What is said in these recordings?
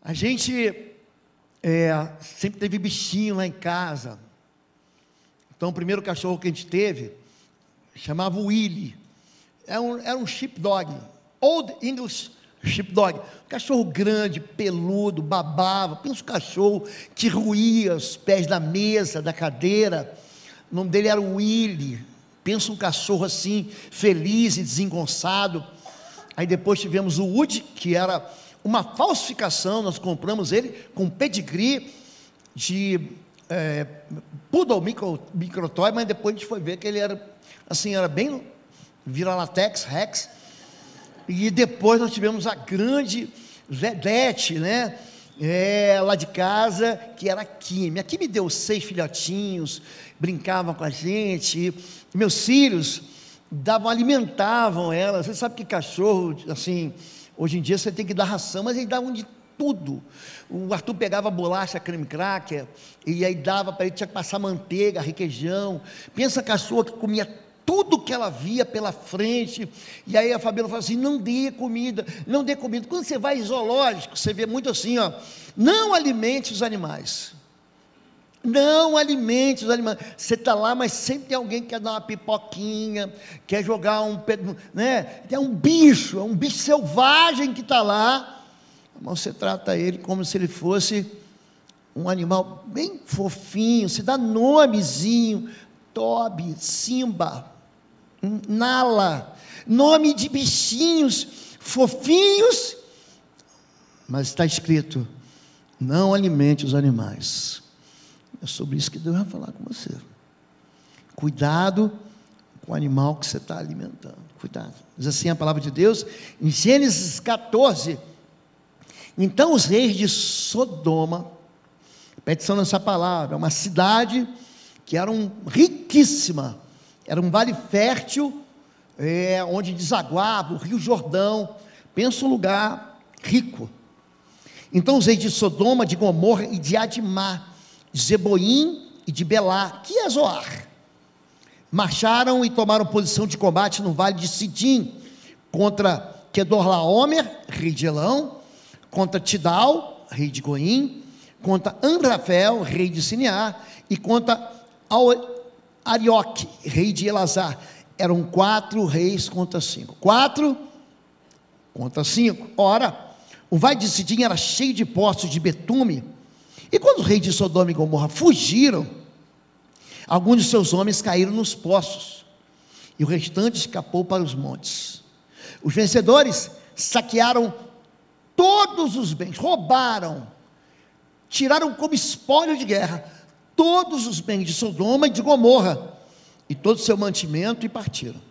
A gente sempre teve bichinho lá em casa. Então, o primeiro cachorro que a gente teve chamava Willy. Era um sheepdog, Old English sheepdog. Um cachorro grande, peludo, babava. Pensa um cachorro que roía os pés da mesa, da cadeira. O nome dele era Willy. Pensa um cachorro assim, feliz e desengonçado. Aí depois tivemos o Woody, que era uma falsificação. Nós compramos ele com pedigree de poodle microtoy, mas depois a gente foi ver que ele era assim, era bem vira-latex, rex. E depois nós tivemos a grande vedete, né? Lá de casa, que era a Kimi. A Kimi deu 6 filhotinhos, brincava com a gente. Meus filhos alimentavam ela. Você sabe que cachorro, assim, hoje em dia você tem que dar ração, mas eles davam de tudo. O Arthur pegava bolacha, creme cracker, e aí dava para ele, tinha que passar manteiga, requeijão. Pensa cachorro que comia tudo que ela via pela frente. E aí a Fabíola fala assim: não dê comida, não dê comida. Quando você vai em zoológico, você vê muito assim, ó: não alimente os animais. Não alimente os animais. Você está lá, mas sempre tem alguém que quer dar uma pipoquinha, quer jogar né? Tem um bicho, é um bicho selvagem que está lá, mas você trata ele como se ele fosse um animal bem fofinho. Você dá nomezinho: Toby, Simba, Nala, nome de bichinhos fofinhos, mas está escrito: não alimente os animais. É sobre isso que Deus vai falar com você. Cuidado com o animal que você está alimentando. Cuidado. Diz assim a palavra de Deus em Gênesis 14. Então os reis de Sodoma, repetição nessa palavra, uma cidade que era riquíssima, era um vale fértil, onde desaguava o rio Jordão. Pensa um lugar rico. Então os reis de Sodoma, de Gomorra e de Admá, de Zeboim e de Belá, que é Zoar, marcharam e tomaram posição de combate no vale de Sidim, contra Quedorlaomer, rei de Elão, contra Tidal, rei de Goim, contra Amrafel, rei de Sinear, e contra Arioque, rei de Elazar. Eram 4 reis contra 5. 4 contra 5. Ora, o vale de Sidim era cheio de poços de betume. E quando os reis de Sodoma e Gomorra fugiram, alguns de seus homens caíram nos poços, e o restante escapou para os montes. Os vencedores saquearam todos os bens, roubaram, tiraram como espólio de guerra todos os bens de Sodoma e de Gomorra, e todo o seu mantimento, e partiram.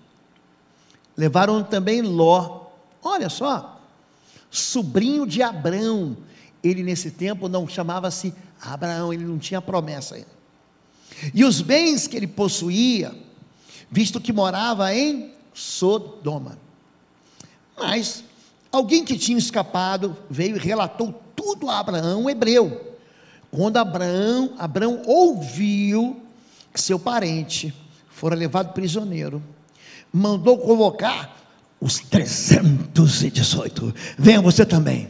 Levaram também Ló, olha só, sobrinho de Abrão. Ele nesse tempo não chamava-se Abraão, ele não tinha promessa ainda. E os bens que ele possuía, visto que morava em Sodoma. Mas alguém que tinha escapado veio e relatou tudo a Abraão, o hebreu. Quando Abraão ouviu que seu parente fora levado prisioneiro, mandou convocar os 318. Venha você também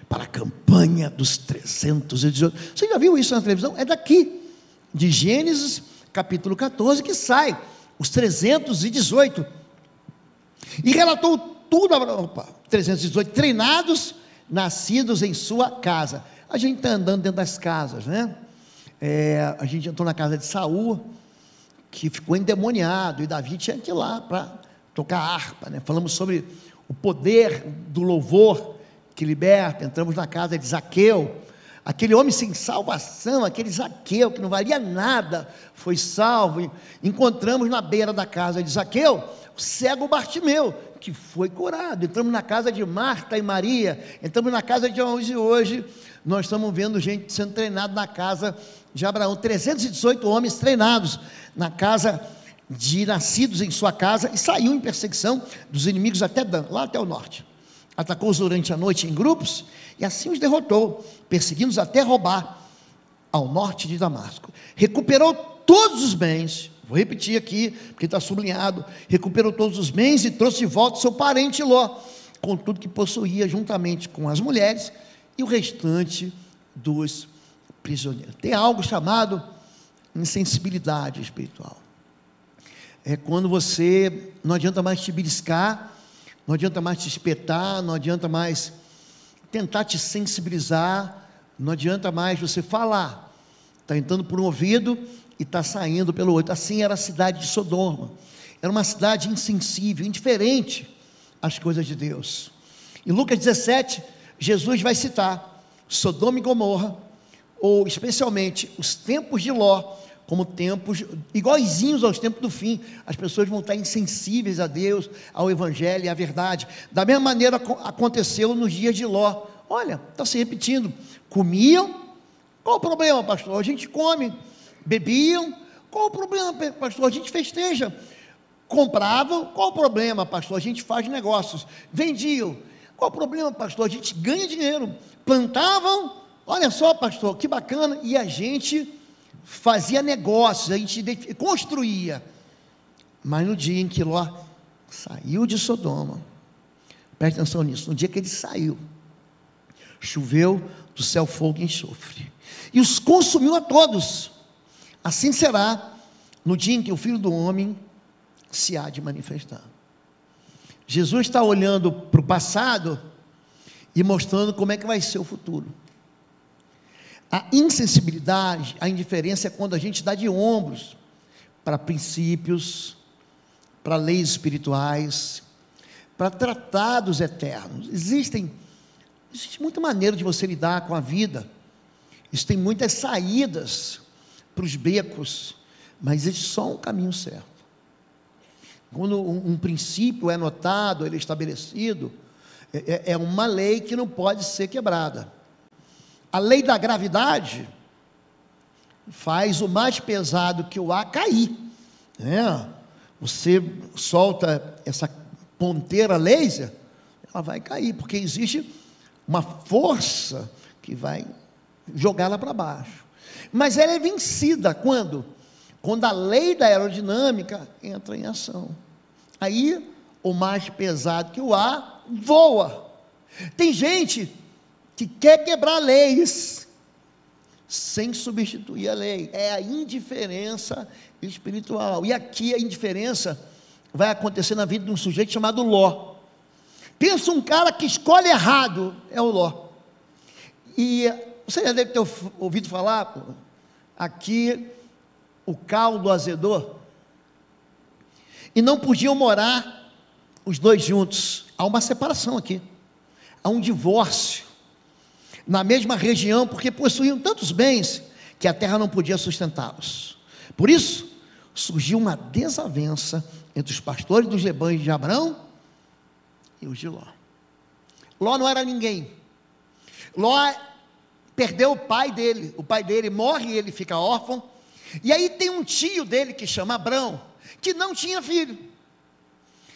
para a campanha dos 318. Você já viu isso na televisão? É daqui, de Gênesis capítulo 14, que sai os 318. E relatou tudo a 318, treinados, nascidos em sua casa. A gente está andando dentro das casas, né? A gente entrou na casa de Saul, que ficou endemoniado, e Davi tinha que ir lá para tocar harpa, né? Falamos sobre o poder do louvor que liberta. Entramos na casa de Zaqueu, aquele homem sem salvação, aquele Zaqueu que não valia nada, foi salvo. Encontramos na beira da casa de Zaqueu o cego Bartimeu, que foi curado. Entramos na casa de Marta e Maria, entramos na casa de Jesus, e hoje nós estamos vendo gente sendo treinada na casa de Abraão. 318 homens treinados na casa de nascidos em sua casa, e saiu em perseguição dos inimigos até Dan, lá até o norte. Atacou-os durante a noite em grupos, e assim os derrotou, perseguindo-os até roubar ao norte de Damasco. Recuperou todos os bens, vou repetir aqui, porque está sublinhado: recuperou todos os bens e trouxe de volta seu parente Ló, com tudo que possuía, juntamente com as mulheres e o restante dos prisioneiros. Tem algo chamado insensibilidade espiritual. É quando você não adianta mais te beliscar, não adianta mais te espetar, não adianta mais tentar te sensibilizar, não adianta mais você falar. Está entrando por um ouvido e está saindo pelo outro. Assim era a cidade de Sodoma. Era uma cidade insensível, indiferente às coisas de Deus. Em Lucas 17, Jesus vai citar Sodoma e Gomorra, ou especialmente os tempos de Ló, como tempos iguaizinhos aos tempos do fim. As pessoas vão estar insensíveis a Deus, ao Evangelho e à verdade. Da mesma maneira aconteceu nos dias de Ló. Olha, está se repetindo. Comiam, qual o problema, pastor? A gente come. Bebiam, qual o problema, pastor? A gente festeja. Compravam, qual o problema, pastor? A gente faz negócios. Vendiam, qual o problema, pastor? A gente ganha dinheiro. Plantavam, olha só, pastor, que bacana. E a gente fazia negócios, a gente construía. Mas no dia em que Ló saiu de Sodoma, preste atenção nisso, no dia que ele saiu, choveu do céu fogo e enxofre, e os consumiu a todos. Assim será no dia em que o Filho do Homem se há de manifestar. Jesus está olhando para o passado e mostrando como é que vai ser o futuro. A insensibilidade, a indiferença é quando a gente dá de ombros para princípios, para leis espirituais, para tratados eternos. Existe muita maneira de você lidar com a vida. Existem muitas saídas para os becos, mas existe só um caminho certo. Quando um princípio é notado, ele é estabelecido, é uma lei que não pode ser quebrada. A lei da gravidade faz o mais pesado que o ar cair, né? Você solta essa ponteira laser, ela vai cair, porque existe uma força que vai jogá-la para baixo. Mas ela é vencida quando? Quando a lei da aerodinâmica entra em ação. Aí, o mais pesado que o ar voa. Tem gente que quer quebrar leis sem substituir a lei. É a indiferença espiritual. E aqui a indiferença vai acontecer na vida de um sujeito chamado Ló. Pensa um cara que escolhe errado, é o Ló. E você já deve ter ouvido falar, aqui o caldo azedou, e não podiam morar os dois juntos. Há uma separação aqui, há um divórcio, na mesma região, porque possuíam tantos bens, que a terra não podia sustentá-los. Por isso, surgiu uma desavença entre os pastores dos rebanhos de Abrão e os de Ló. Ló não era ninguém. Ló perdeu o pai dele morre e ele fica órfão, e aí tem um tio dele que chama Abrão, que não tinha filho.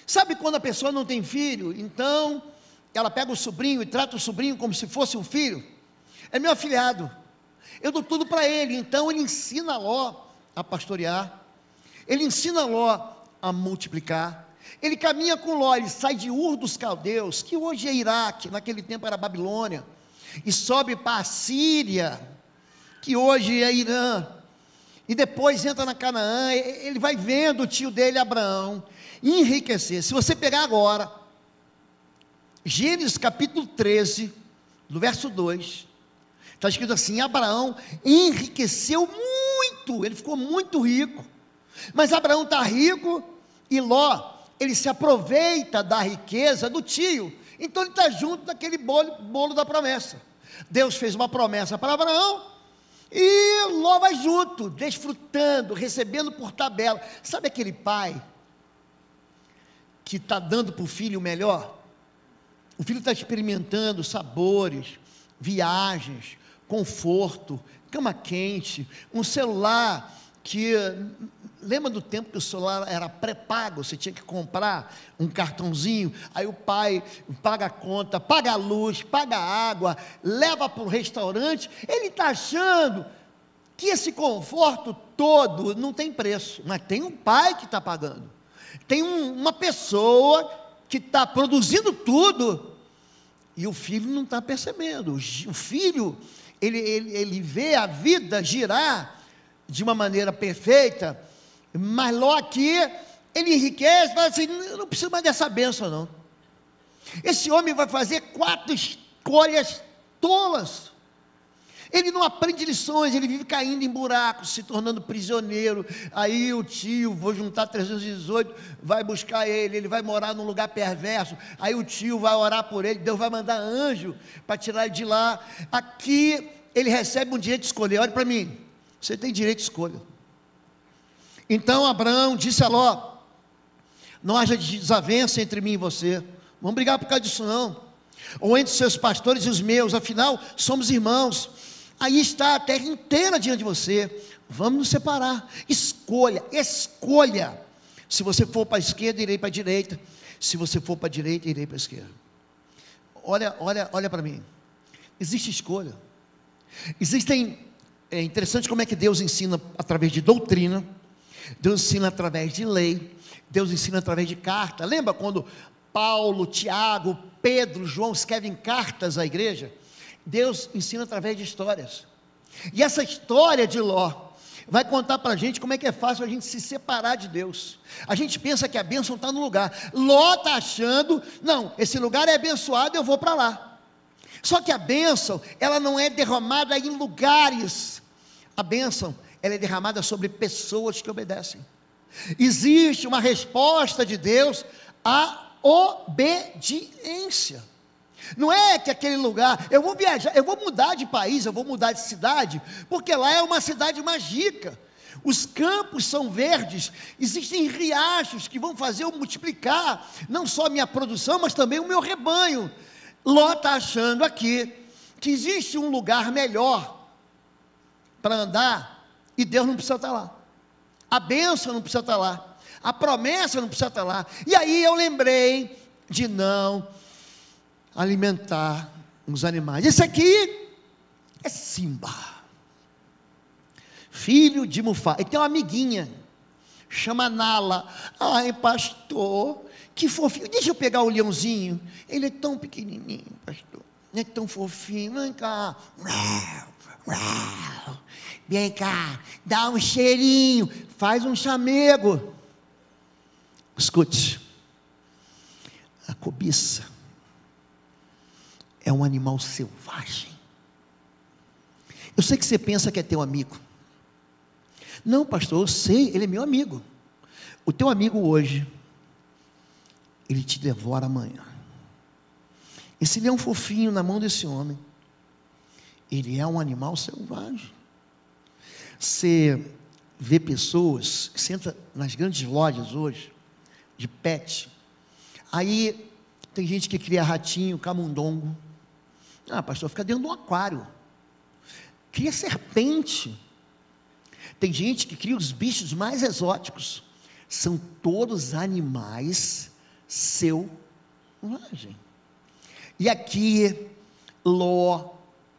Sabe quando a pessoa não tem filho, então ela pega o sobrinho e trata o sobrinho como se fosse um filho? É meu afilhado, eu dou tudo para ele. Então ele ensina Ló a pastorear, ele ensina Ló a multiplicar, ele caminha com Ló, ele sai de Ur dos Caldeus, que hoje é Iraque, naquele tempo era Babilônia, e sobe para a Síria, que hoje é Irã, e depois entra na Canaã. Ele vai vendo o tio dele, Abraão, enriquecer. Se você pegar agora, Gênesis capítulo 13, do verso 2, está escrito assim: Abraão enriqueceu muito, ele ficou muito rico, mas Abraão está rico, e Ló, ele se aproveita da riqueza do tio, então ele está junto daquele bolo da promessa. Deus fez uma promessa para Abraão, e Ló vai junto, desfrutando, recebendo por tabela. Sabe aquele pai que está dando para o filho o melhor? O filho está experimentando sabores, viagens, conforto, cama quente, um celular que... Lembra do tempo que o celular era pré-pago? Você tinha que comprar um cartãozinho, aí o pai paga a conta, paga a luz, paga a água, leva para o restaurante. Ele está achando que esse conforto todo não tem preço, mas tem um pai que está pagando, tem uma pessoa que está produzindo tudo, E o filho não está percebendo. O filho, ele vê a vida girar de uma maneira perfeita, mas Ló aqui, ele enriquece, fala assim, não preciso mais dessa bênção não. Esse homem vai fazer 4 escolhas tolas. Ele não aprende lições, ele vive caindo em buracos, se tornando prisioneiro. Aí o tio, vou juntar 318, vai buscar ele vai morar num lugar perverso. Aí o tio vai orar por ele, Deus vai mandar anjo para tirar ele de lá. Aqui ele recebe um direito de escolher. Olha para mim, você tem direito de escolha. Então Abraão disse a Ló: não haja desavença entre mim e você, vamos brigar por causa disso não, ou entre os seus pastores e os meus, afinal somos irmãos. Aí está a terra inteira diante de você, vamos nos separar. Escolha. Se você for para a esquerda, irei para a direita. Se você for para a direita, irei para a esquerda. Olha para mim. Existe escolha. É interessante como é que Deus ensina através de doutrina, Deus ensina através de lei, Deus ensina através de carta. Lembra quando Paulo, Tiago, Pedro, João escrevem cartas à igreja? Deus ensina através de histórias. E essa história de Ló vai contar para a gente como é que é fácil a gente se separar de Deus. A gente pensa que a bênção está no lugar. Ló está achando, não, esse lugar é abençoado, eu vou para lá. Só que a bênção, ela não é derramada em lugares. A bênção, ela é derramada sobre pessoas que obedecem. Existe uma resposta de Deus à obediência. Não é que aquele lugar, eu vou viajar, eu vou mudar de país, eu vou mudar de cidade, porque lá é uma cidade mais rica, os campos são verdes, existem riachos que vão fazer eu multiplicar, não só a minha produção, mas também o meu rebanho. Ló está achando aqui, que existe um lugar melhor, para andar, e Deus não precisa estar lá, a bênção não precisa estar lá, a promessa não precisa estar lá, e aí eu lembrei de não alimentar os animais. Esse aqui é Simba, filho de Mufá. Ele tem uma amiguinha, chama Nala. Ai, pastor, que fofinho. Deixa eu pegar o leãozinho. Ele é tão pequenininho, pastor. Ele é tão fofinho. Vem cá. Vem cá, dá um cheirinho, faz um chamego. Escute, a cobiça é um animal selvagem. Eu sei que você pensa que é teu amigo. Não, pastor, eu sei, ele é meu amigo. O teu amigo hoje, ele te devora amanhã. Esse leão fofinho na mão desse homem, ele é um animal selvagem. Você vê pessoas que sentam nas grandes lojas hoje, de pet. Aí tem gente que cria ratinho, camundongo. Ah, pastor, fica dentro de um aquário. Cria serpente. Tem gente que cria os bichos mais exóticos. São todos animais selvagens. E aqui, Ló,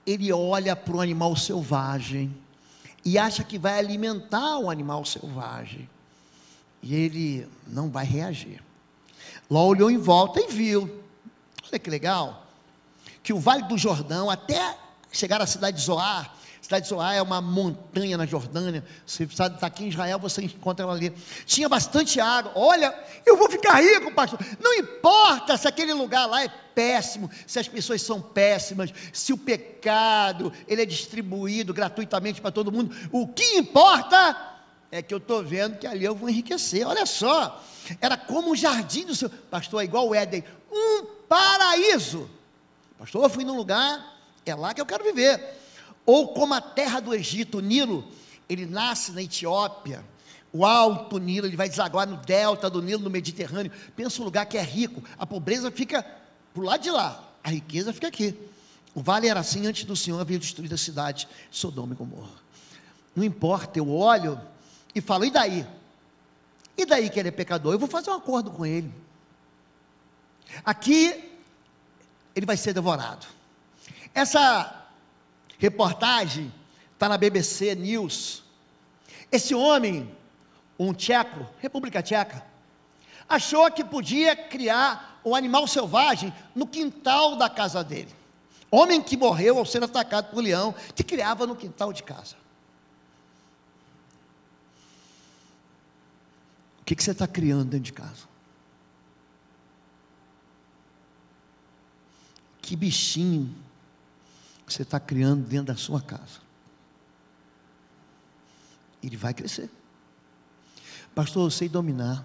ele olha para o animal selvagem e acha que vai alimentar o animal selvagem. E ele não vai reagir. Ló olhou em volta e viu. Olha que legal. Que o Vale do Jordão, até chegar à cidade de Zoar. A cidade de Zoar é uma montanha na Jordânia. Você sabe, está aqui em Israel, você encontra ela ali. Tinha bastante água. Olha, eu vou ficar rico, pastor. Não importa se aquele lugar lá é péssimo, se as pessoas são péssimas, se o pecado ele é distribuído gratuitamente para todo mundo. O que importa é que eu estou vendo que ali eu vou enriquecer. Olha só, era como um jardim do seu... Pastor, é igual o Éden, um paraíso. Pastor, eu fui num lugar, é lá que eu quero viver. Ou como a terra do Egito, o Nilo, ele nasce na Etiópia, o alto Nilo, ele vai desaguar no delta do Nilo, no Mediterrâneo. Pensa um lugar que é rico, a pobreza fica por lado de lá, a riqueza fica aqui. O vale era assim antes do Senhor haver destruído a cidade, Sodoma e Gomorra. Não importa, eu olho e falo, e daí? E daí que ele é pecador? Eu vou fazer um acordo com ele. Aqui, ele vai ser devorado. Essa reportagem está na BBC News. Esse homem, um tcheco, República Tcheca, achou que podia criar o animal selvagem no quintal da casa dele. Homem que morreu ao ser atacado por leão, que criava no quintal de casa. O que você está criando dentro de casa? Que bichinho você está criando dentro da sua casa? Ele vai crescer. Pastor, eu sei dominar.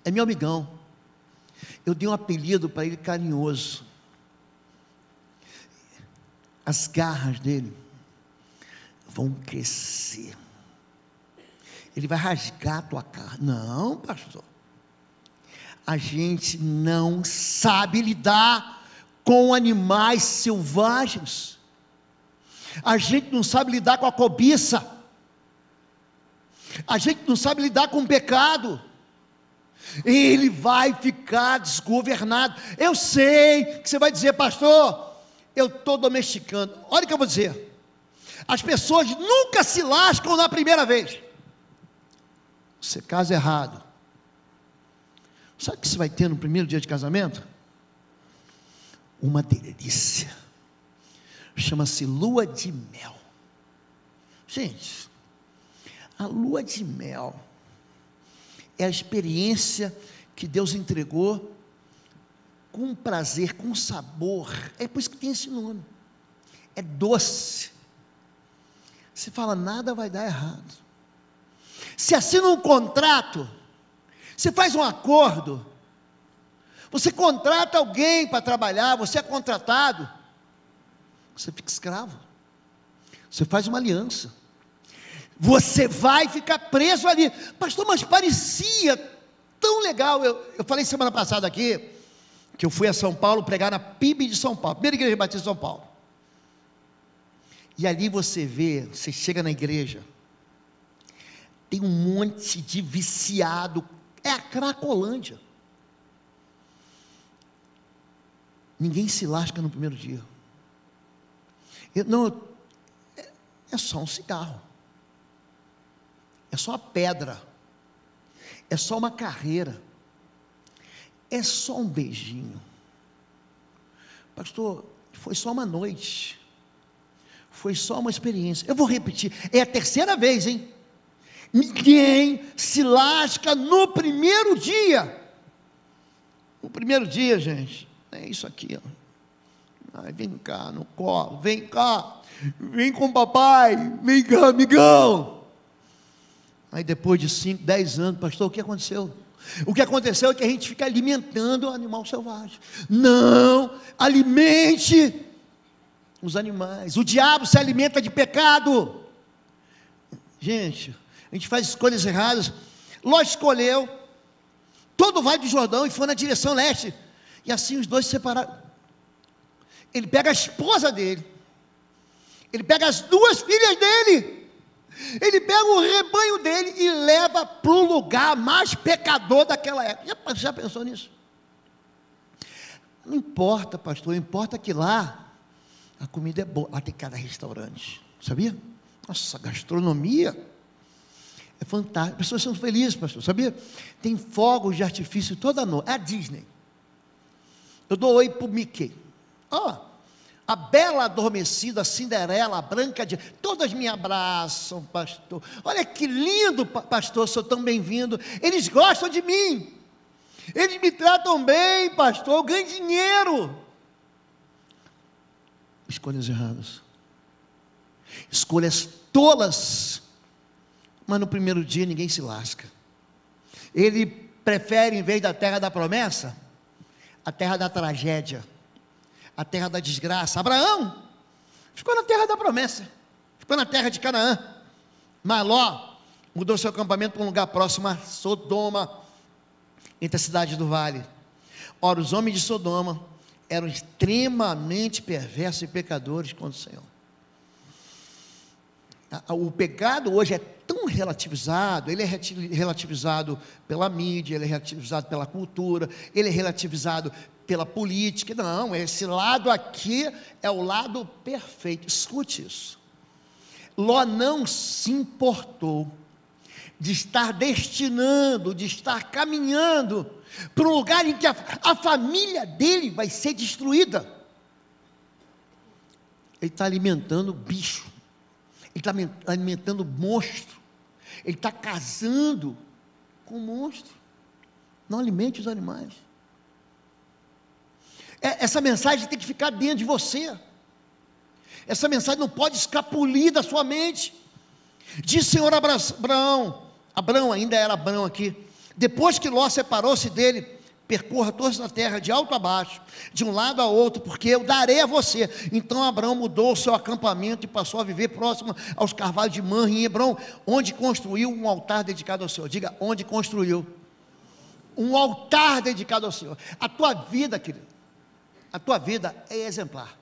É meu amigão. Eu dei um apelido para ele carinhoso. As garras dele vão crescer. Ele vai rasgar a tua carne. Não, pastor. A gente não sabe lidar com animais selvagens. A gente não sabe lidar com a cobiça. A gente não sabe lidar com o pecado. Ele vai ficar desgovernado. Eu sei que você vai dizer, pastor, eu estou domesticando. Olha o que eu vou dizer. As pessoas nunca se lascam na primeira vez. Você casa errado. Sabe o que você vai ter no primeiro dia de casamento? Uma delícia. Chama-se lua de mel. Gente, a lua de mel é a experiência que Deus entregou com prazer, com sabor. É por isso que tem esse nome. É doce. Você fala, nada vai dar errado. Se assina um contrato, você faz um acordo, você contrata alguém para trabalhar, você é contratado, você fica escravo. Você faz uma aliança. Você vai ficar preso ali. Pastor, mas parecia tão legal. Eu falei semana passada aqui, que eu fui a São Paulo pregar na PIB de São Paulo, primeira igreja batista de São Paulo. E ali você vê, você chega na igreja, tem um monte de viciado, é a Cracolândia. Ninguém se lasca no primeiro dia. É só um cigarro. É só uma pedra. É só uma carreira. É só um beijinho. Pastor, foi só uma noite. Foi só uma experiência. Eu vou repetir, é a terceira vez, hein? Ninguém se lasca no primeiro dia. No primeiro dia, gente, é isso aqui, ó. Ai, vem cá no colo, vem cá, vem com o papai, vem cá, amigão. Aí depois de 5, 10 anos, pastor, o que aconteceu? O que aconteceu é que a gente fica alimentando o animal selvagem. Não, alimente os animais. O diabo se alimenta de pecado. Gente, a gente faz escolhas erradas. Ló escolheu todo o Vale do Jordão e foi na direção leste. E assim os dois se separaram. Ele pega a esposa dele. Ele pega as 2 filhas dele. Ele pega o rebanho dele e leva para o lugar mais pecador daquela época. Já pensou nisso? Não importa, pastor, importa que lá a comida é boa. Lá tem cada restaurante, sabia? Nossa, a gastronomia é fantástica. As pessoas são felizes, pastor, sabia? Tem fogos de artifício toda noite. É a Disney. Eu dou oi para o Mickey. A Bela Adormecida, a Cinderela, a Branca de... Todas me abraçam, pastor. Olha que lindo, pastor, sou tão bem-vindo. Eles gostam de mim. Eles me tratam bem, pastor. Eu ganho dinheiro. Escolhas erradas. Escolhas tolas. Mas no primeiro dia ninguém se lasca. Ele prefere, em vez da terra da promessa, a terra da tragédia, a terra da desgraça. Abraão ficou na terra da promessa, ficou na terra de Canaã. Mas Ló mudou seu acampamento para um lugar próximo a Sodoma, entre a cidade do vale. Ora, os homens de Sodoma eram extremamente perversos e pecadores contra o Senhor. O pecado hoje é tão relativizado. Ele é relativizado pela mídia, ele é relativizado pela cultura, ele é relativizado pela política. Não, esse lado aqui é o lado perfeito. Escute isso. Ló não se importou de estar destinando, de estar caminhando para um lugar em que a família dele vai ser destruída. Ele está alimentando bicho, ele está alimentando monstro, ele está casando com monstro. Não alimente os animais. Essa mensagem tem que ficar dentro de você. Essa mensagem não pode escapulir da sua mente. Diz o Senhor a Abraão, ainda era Abraão aqui, depois que Ló separou-se dele, percorra toda a terra de alto a baixo, de um lado a outro, porque eu darei a você. Então Abraão mudou o seu acampamento e passou a viver próximo aos carvalhos de Manre, em Hebrom, onde construiu um altar dedicado ao Senhor. Diga, onde construiu um altar dedicado ao Senhor. A tua vida, querido, a tua vida é exemplar.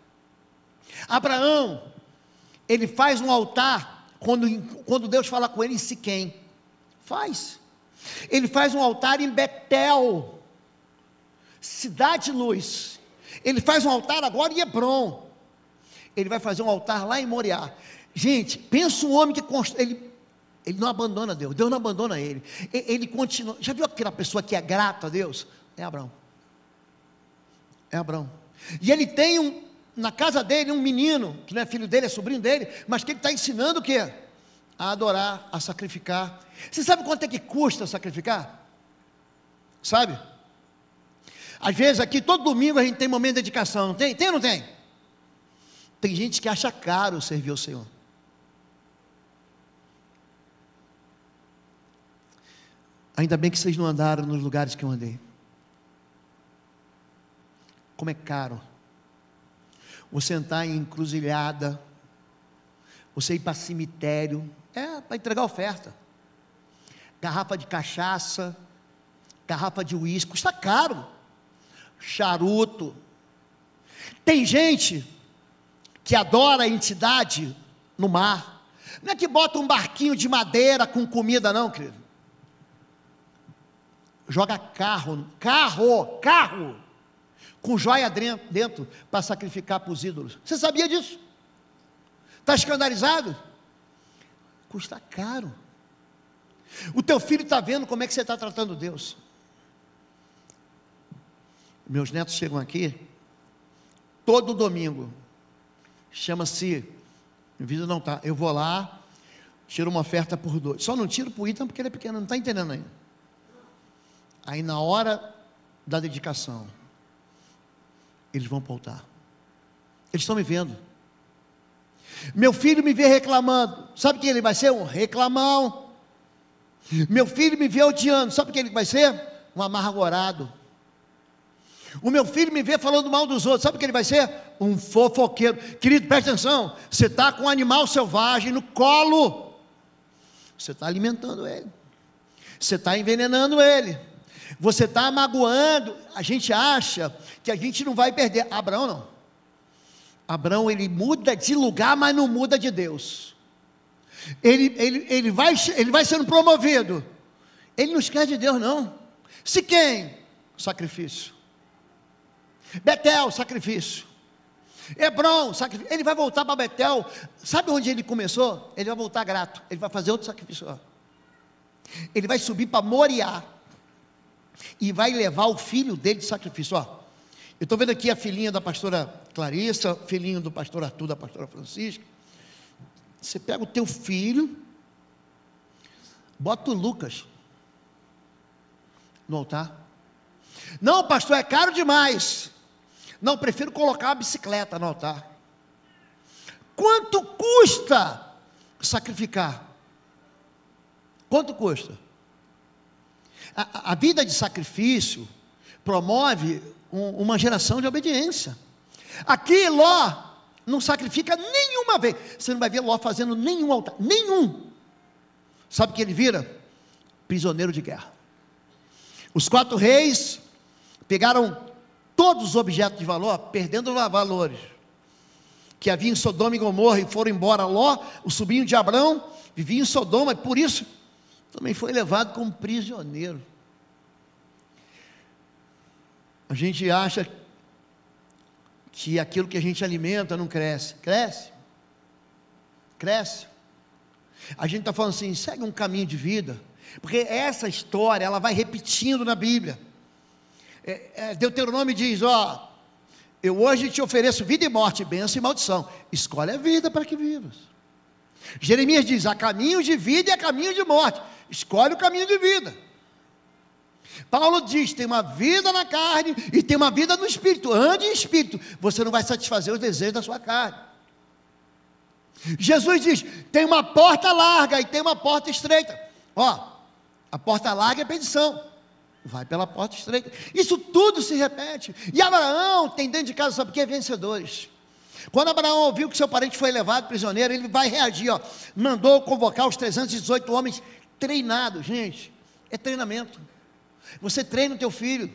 Abraão, ele faz um altar, quando Deus fala com ele em Siquém, ele faz um altar em Betel, cidade de luz. Ele faz um altar agora em Hebrom. Ele vai fazer um altar lá em Moriá. Gente, pensa um homem que ele não abandona Deus não abandona ele. Ele continua. Já viu aquela pessoa que é grata a Deus? É Abraão. E ele tem na casa dele um menino, que não é filho dele, é sobrinho dele, mas que ele está ensinando o quê? A adorar, a sacrificar. Você sabe quanto é que custa sacrificar? Sabe? Às vezes aqui, todo domingo a gente tem momento de dedicação, não tem? Tem ou não tem? Tem gente que acha caro servir ao Senhor. Ainda bem que vocês não andaram nos lugares que eu andei. Como é caro você entrar em encruzilhada, você ir para cemitério, para entregar oferta, garrafa de cachaça, garrafa de uísque, custa caro, charuto. Tem gente que adora a entidade no mar, não é que bota um barquinho de madeira com comida não, querido, joga carro, com joia dentro, para sacrificar para os ídolos. Você sabia disso? Está escandalizado? Custa caro. O teu filho está vendo como é que você está tratando Deus. Meus netos chegam aqui todo domingo. Chama-se, minha vida não está. Eu vou lá, tiro uma oferta por 2. Só não tiro por Ethan porque ele é pequeno, não está entendendo ainda. Aí na hora da dedicação, eles vão para o altar. Eles estão me vendo. Meu filho me vê reclamando, sabe quem ele vai ser? Um reclamão. Meu filho me vê odiando, sabe quem ele vai ser? Um amargurado. O meu filho me vê falando mal dos outros, sabe o que ele vai ser? Um fofoqueiro. Querido, presta atenção, você está com um animal selvagem no colo, você está alimentando ele, você está envenenando ele, você está magoando. A gente acha que a gente não vai perder. Abraão não. Abraão, ele muda de lugar, mas não muda de Deus. Ele vai sendo promovido. Ele não esquece de Deus não. Siquém, sacrifício. Betel, sacrifício. Hebrom, sacrifício. Ele vai voltar para Betel. Sabe onde ele começou? Ele vai voltar grato. Ele vai fazer outro sacrifício. Ele vai subir para Moriá e vai levar o filho dele de sacrifício. Eu estou vendo aqui a filhinha da pastora Clarissa, filhinho do pastor Arthur, da pastora Francisca. Você pega o teu filho, bota o Lucas no altar. Não, pastor, é caro demais. Não, prefiro colocar uma bicicleta no altar. Quanto custa sacrificar? Quanto custa? A vida de sacrifício promove uma geração de obediência. Aqui Ló não sacrifica nenhuma vez. Você não vai ver Ló fazendo nenhum altar, nenhum. Sabe o que ele vira? Prisioneiro de guerra. Os 4 reis pegaram todos os objetos de valor, perdendo valores, que havia em Sodoma e Gomorra, e foram embora. Ló, o sobrinho de Abrão, vivia em Sodoma, e por isso também foi levado como prisioneiro. A gente acha que aquilo que a gente alimenta não cresce. Cresce. A gente está falando assim, segue um caminho de vida, porque essa história, ela vai repetindo na Bíblia. Deuteronômio diz, ó, eu hoje te ofereço vida e morte, bênção e maldição, escolhe a vida para que vivas. Jeremias diz, há caminho de vida e há caminho de morte, escolhe o caminho de vida. Paulo diz, tem uma vida na carne e tem uma vida no espírito, ande em espírito, você não vai satisfazer os desejos da sua carne. Jesus diz, tem uma porta larga e tem uma porta estreita. Ó, a porta larga é perdição, vai pela porta estreita. Isso tudo se repete. E Abraão tem dentro de casa, sabe o que? Vencedores. Quando Abraão ouviu que seu parente foi levado prisioneiro, ele vai reagir, ó. Mandou convocar os 318 homens treinados. Gente, é treinamento. Você treina o teu filho.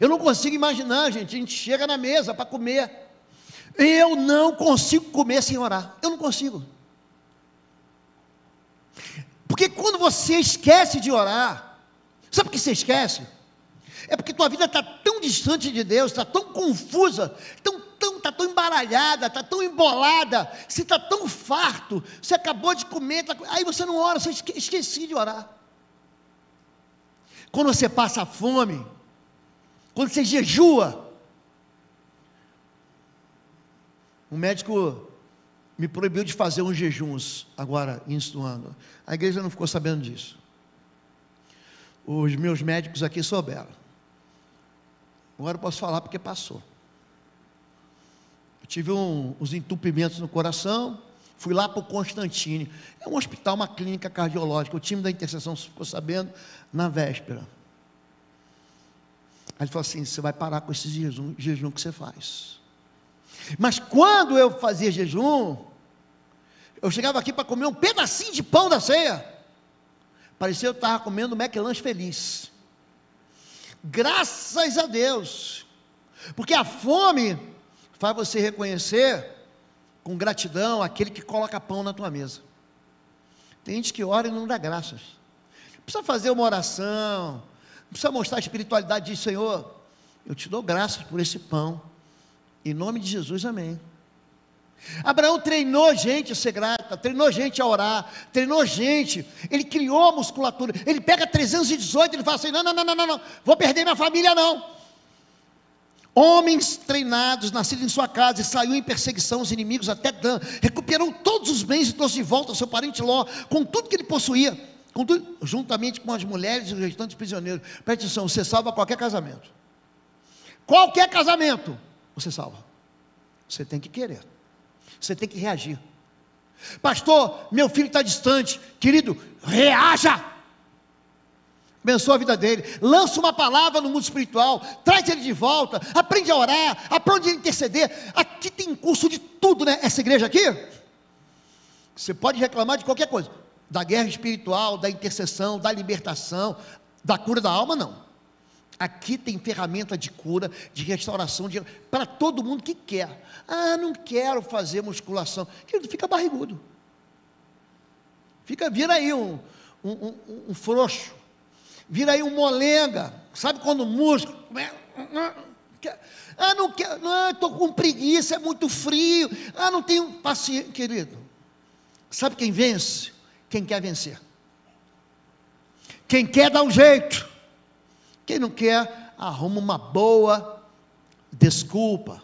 Eu não consigo imaginar, gente, a gente chega na mesa para comer. Eu não consigo comer sem orar. Eu não consigo. Porque quando você esquece de orar, sabe por que você esquece? É porque tua vida está tão distante de Deus, está tão confusa, está tão embaralhada, está tão embolada, você está tão farto, você acabou de comer, aí você não ora, você esqueci de orar. Quando você passa fome, quando você jejua, o médico me proibiu de fazer uns jejuns, agora, início do ano. A igreja não ficou sabendo disso. Os meus médicos aqui souberam. Agora eu posso falar porque passou. Eu tive uns entupimentos no coração, fui lá para o Constantine. É um hospital, uma clínica cardiológica. O time da intercessão ficou sabendo na véspera. Aí ele falou assim, você vai parar com esse jejum que você faz. Mas quando eu fazia jejum, eu chegava aqui para comer um pedacinho de pão da ceia, parecia que eu estava comendo um McLanche feliz. Graças a Deus, porque a fome faz você reconhecer com gratidão aquele que coloca pão na tua mesa. Tem gente que ora e não dá graças, não precisa fazer uma oração, não precisa mostrar a espiritualidade, diz, Senhor, eu te dou graças por esse pão, em nome de Jesus, amém. Abraão treinou gente a ser grata, treinou gente a orar, treinou gente, ele criou a musculatura, ele pega 318, ele fala assim, não, vou perder minha família não. Homens treinados, nascidos em sua casa, e saiu em perseguição aos inimigos até Dan, recuperou todos os bens e trouxe de volta ao seu parente Ló, com tudo que ele possuía, juntamente com as mulheres e os restantes prisioneiros. Preste atenção, você salva qualquer casamento, você salva, você tem que querer, você tem que reagir. Pastor, meu filho está distante, querido, reaja, abençoa a vida dele, lança uma palavra no mundo espiritual, traz ele de volta, aprende a orar, aprende a interceder. Aqui tem curso de tudo, né? Essa igreja aqui, você pode reclamar de qualquer coisa, da guerra espiritual, da intercessão, da libertação, da cura da alma, não. Aqui tem ferramenta de cura, de restauração, para todo mundo que quer. Ah, não quero fazer musculação. Querido, fica barrigudo. Vira aí um frouxo. Vira aí um molenga. Sabe quando o músculo... Ah, não quero, não, estou com preguiça, é muito frio. Ah, não tenho paciência. Querido, sabe quem vence? Quem quer vencer. Quem quer dar um jeito. Quem não quer, arruma uma boa desculpa.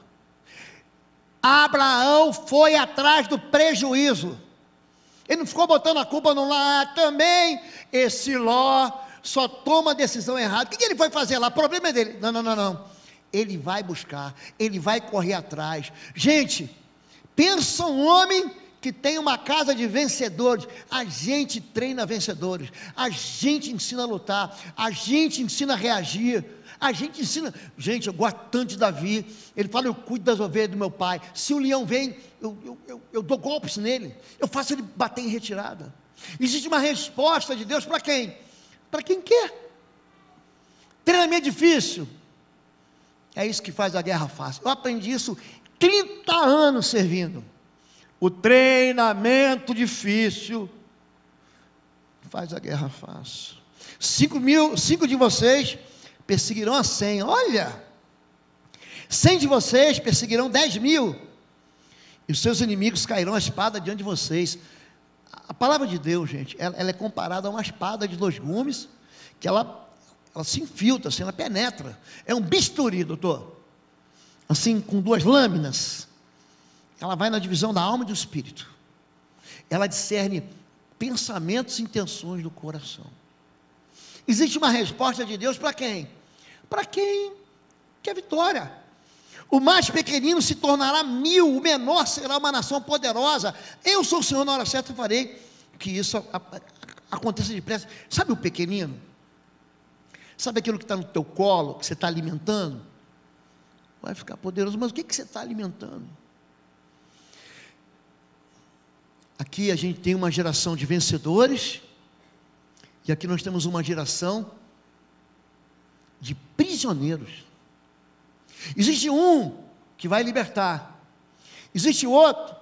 Abraão foi atrás do prejuízo. Ele não ficou botando a culpa no lá. Também esse Ló só toma decisão errada. O que ele foi fazer lá? O problema é dele. Não. Ele vai buscar, ele vai correr atrás. Gente, pensa um homem que tem uma casa de vencedores. A gente treina vencedores, a gente ensina a lutar, a gente ensina a reagir, a gente ensina. Gente, eu gosto tanto de Davi. Ele fala, eu cuido das ovelhas do meu pai. Se o leão vem, eu dou golpes nele, eu faço ele bater em retirada. Existe uma resposta de Deus para quem? Para quem quer. Treinamento difícil, é isso que faz a guerra fácil. Eu aprendi isso 30 anos servindo. O treinamento difícil faz a guerra fácil. 5 de vocês perseguirão a 100. Olha, 100 de vocês perseguirão 10.000. E os seus inimigos cairão a espada diante de vocês. A palavra de Deus, gente, ela é comparada a uma espada de 2 gumes, que ela se infiltra, assim, ela penetra. É um bisturi, doutor. Assim, com 2 lâminas. Ela vai na divisão da alma e do espírito. Ela discerne pensamentos e intenções do coração. Existe uma resposta de Deus para quem? Para quem quer vitória. O mais pequenino se tornará 1000, o menor será uma nação poderosa. Eu sou o Senhor, na hora certa farei que isso aconteça depressa. Sabe o pequenino? Sabe aquilo que está no teu colo, que você está alimentando? Vai ficar poderoso, mas o que você está alimentando? Aqui a gente tem uma geração de vencedores, e aqui nós temos uma geração de prisioneiros. Existe um que vai libertar, existe outro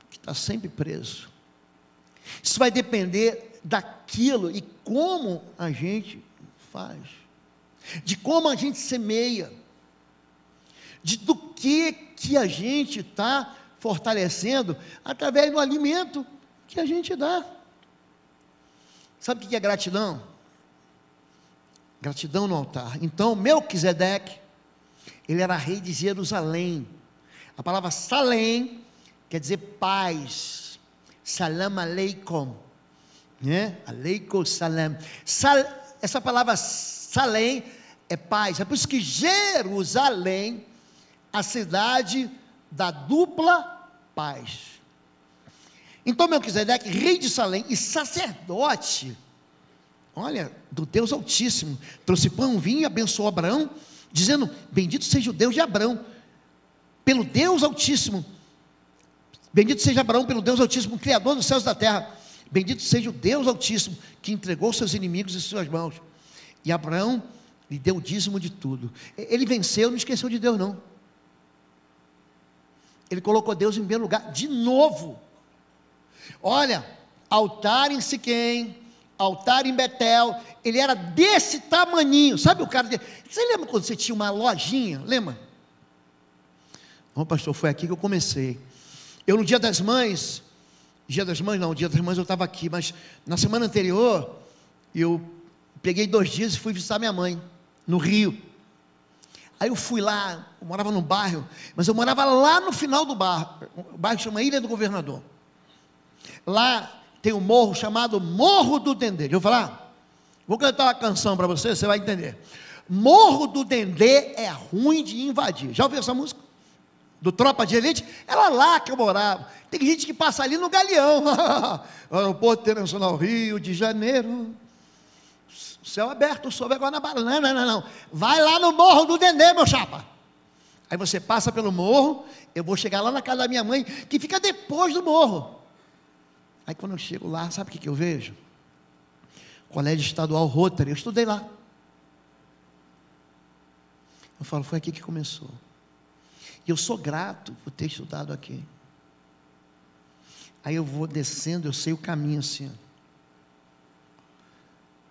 que está sempre preso. Isso vai depender daquilo e como a gente faz, de como a gente semeia, do que a gente está fortalecendo através do alimento que a gente dá. Sabe o que é gratidão? Gratidão no altar. Então, Melquisedeque, ele era rei de Jerusalém. A palavra Salém quer dizer paz. Salam aleikum, né? Aleikum salam. Essa palavra Salém é paz. É por isso que Jerusalém, a cidade da dupla paz. Então Melquisedeque, rei de Salém e sacerdote, olha, do Deus Altíssimo, trouxe pão, vinho e abençoou Abraão, dizendo: bendito seja o Deus de Abraão, pelo Deus Altíssimo. Bendito seja Abraão pelo Deus Altíssimo, Criador dos céus e da terra. Bendito seja o Deus Altíssimo, que entregou seus inimigos em suas mãos. E Abraão lhe deu o dízimo de tudo. Ele venceu, não esqueceu de Deus não. Ele colocou Deus em primeiro lugar, de novo. Olha, altar em Siquém, altar em Betel, ele era desse tamaninho. Sabe o cara dele? Você lembra quando você tinha uma lojinha? Lembra? Não, pastor, foi aqui que eu comecei. Eu no dia das mães eu estava aqui, mas na semana anterior, eu peguei 2 dias e fui visitar minha mãe, no Rio. Aí eu fui lá, eu morava num bairro, mas eu morava lá no final do bairro, o bairro chama Ilha do Governador. Lá tem um morro chamado Morro do Dendê. Deixa eu falar? Vou cantar uma canção para você, você vai entender. Morro do Dendê é ruim de invadir. Já ouviu essa música? Do Tropa de Elite? Era lá que eu morava. Tem gente que passa ali no Galeão. Aeroporto Internacional Rio de Janeiro. Céu aberto, sob a Guanabara. Não. Vai lá no Morro do Dendê, meu chapa. Aí você passa pelo morro. Eu vou chegar lá na casa da minha mãe, que fica depois do morro. Aí quando eu chego lá, sabe o que eu vejo? Colégio Estadual Rotary. Eu estudei lá. Eu falo, foi aqui que começou. E eu sou grato por ter estudado aqui. Aí eu vou descendo, eu sei o caminho assim.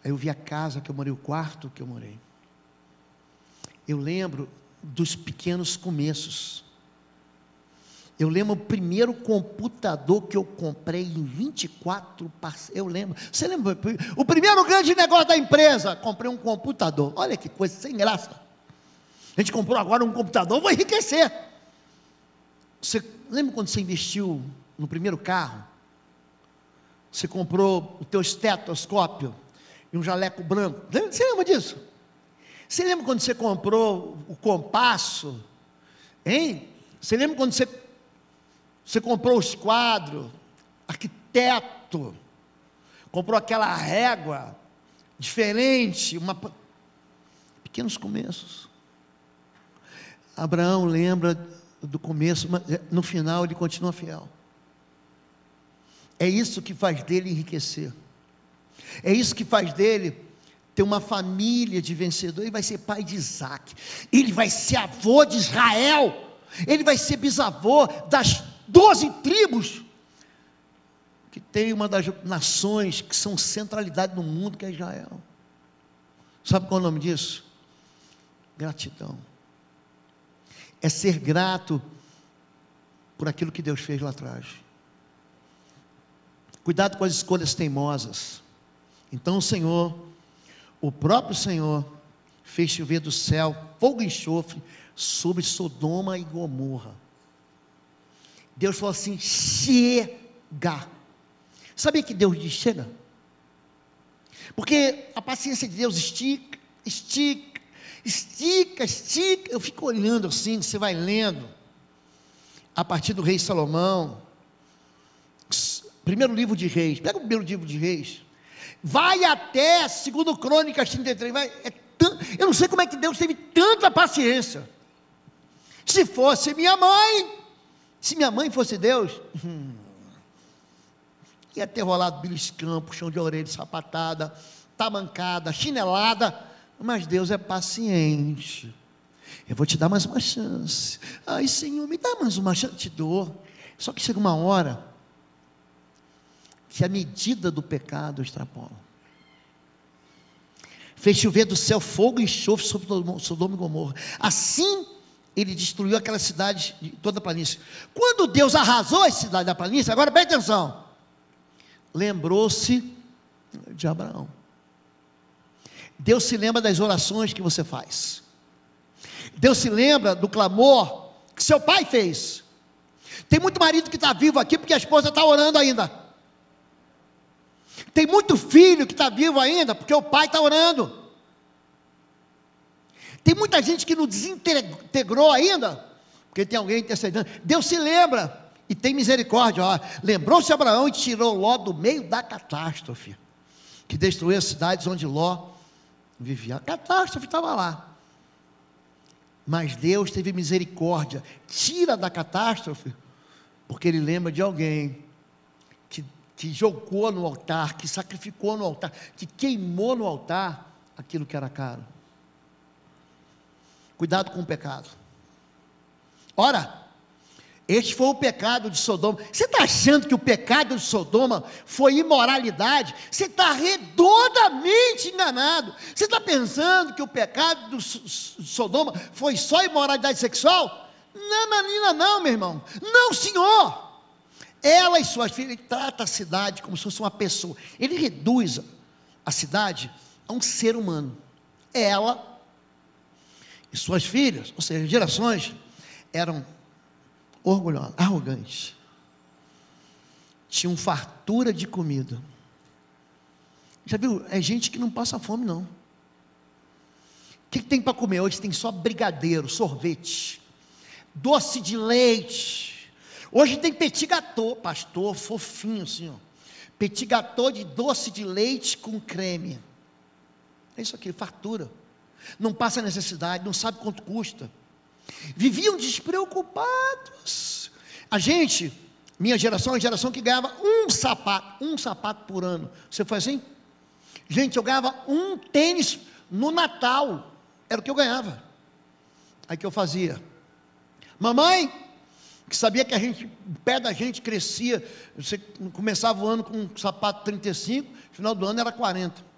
Aí eu vi a casa que eu morei, o quarto que eu morei. Eu lembro dos pequenos começos. Eu lembro o primeiro computador que eu comprei em 24 parcelas. Eu lembro. Você lembra? O primeiro grande negócio da empresa, comprei um computador. Olha que coisa sem graça. A gente comprou agora um computador, vou enriquecer. Você lembra quando você investiu no primeiro carro? Você comprou o teu estetoscópio e um jaleco branco. Você lembra disso? Você lembra quando você comprou o compasso? Hein? Você lembra quando você comprou os quadros? Arquiteto. Comprou aquela régua diferente. Pequenos começos. Abraão lembra do começo, mas no final ele continua fiel. É isso que faz dele enriquecer. É isso que faz dele ter uma família de vencedor. Ele vai ser pai de Isaac. Ele vai ser avô de Israel. Ele vai ser bisavô das 12 tribos. Que tem uma das nações que são centralidade no mundo, que é Israel. Sabe qual é o nome disso? Gratidão. É ser grato por aquilo que Deus fez lá atrás. Cuidado com as escolhas teimosas. Então o próprio Senhor, fez chover do céu fogo e enxofre sobre Sodoma e Gomorra. Deus falou assim: chega. Sabia que Deus diz chega? Porque a paciência de Deus estica, estica, estica, estica. Eu fico olhando assim, você vai lendo, a partir do rei Salomão, primeiro livro de Reis, pega o primeiro livro de Reis, vai até segundo Crônicas 33, eu não sei como é que Deus teve tanta paciência. Se fosse minha mãe, se minha mãe fosse Deus, ia ter rolado beliscão, puxão de orelha, sapatada, tamancada, chinelada, mas Deus é paciente. Eu vou te dar mais uma chance. Ai, Senhor, me dá mais uma chance, te dou. Só que chega uma hora que a medida do pecado extrapola. Fez chover do céu fogo e enxofre sobre Sodoma e Gomorra. Assim, ele destruiu aquela cidade de toda a planície. Quando Deus arrasou a cidade da planície, agora preste atenção, lembrou-se de Abraão. Deus se lembra das orações que você faz. Deus se lembra do clamor que seu pai fez. Tem muito marido que está vivo aqui porque a esposa está orando ainda. Tem muito filho que está vivo ainda porque o pai está orando. Tem muita gente que não desintegrou ainda porque tem alguém intercedendo. Deus se lembra e tem misericórdia. Lembrou-se Abraão e tirou Ló do meio da catástrofe que destruiu as cidades onde Ló vivia. A catástrofe estava lá, mas Deus teve misericórdia, tira da catástrofe, porque Ele lembra de alguém que jogou no altar, que sacrificou no altar, que queimou no altar aquilo que era caro. Cuidado com o pecado. Ora, este foi o pecado de Sodoma. Você está achando que o pecado de Sodoma foi imoralidade? Você está redondamente enganado. Você está pensando que o pecado de Sodoma foi só imoralidade sexual? Não, não, meu irmão. Não, senhor. Ela e suas filhas, ele trata a cidade como se fosse uma pessoa. Ele reduz a cidade a um ser humano. Ela e suas filhas, ou seja, gerações, eram orgulhosos, arrogantes, tinham fartura de comida. Já viu? É gente que não passa fome, não. O que tem para comer hoje? Tem só brigadeiro, sorvete, doce de leite. Hoje tem petit gâteau, pastor, fofinho assim, ó. Petit gâteau de doce de leite com creme. É isso aqui, fartura. Não passa necessidade, não sabe quanto custa. Viviam despreocupados. A gente, minha geração, é a geração que ganhava um sapato por ano. Você foi assim? Gente, eu ganhava um tênis no Natal, era o que eu ganhava. Aí que eu fazia? Mamãe, que sabia que o pé da gente crescia, você começava o ano com um sapato 35, no final do ano era 40.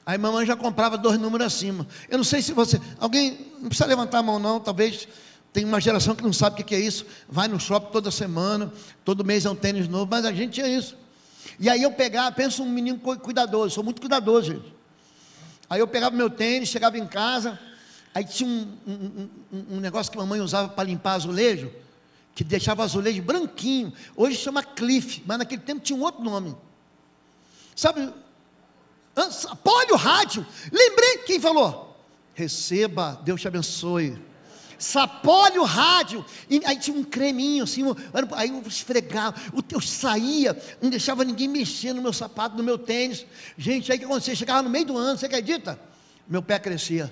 Aí mamãe já comprava 2 números acima. Eu não sei se alguém, não precisa levantar a mão não, talvez tem uma geração que não sabe o que é isso, vai no shopping toda semana, todo mês é um tênis novo, mas a gente tinha isso. E aí eu pegava, penso um menino cuidadoso, sou muito cuidadoso, gente. Aí eu pegava meu tênis, chegava em casa, aí tinha um negócio que a mamãe usava para limpar azulejo, que deixava o azulejo branquinho, hoje chama Cliff, mas naquele tempo tinha um outro nome. Sabe, Sapólio Rádio, lembrei quem falou, receba, Deus te abençoe, Sapólio Rádio, e aí tinha um creminho assim, aí eu esfregava, eu saía, não deixava ninguém mexer no meu sapato, no meu tênis, gente, aí o que acontecia, chegava no meio do ano, você acredita? Meu pé crescia,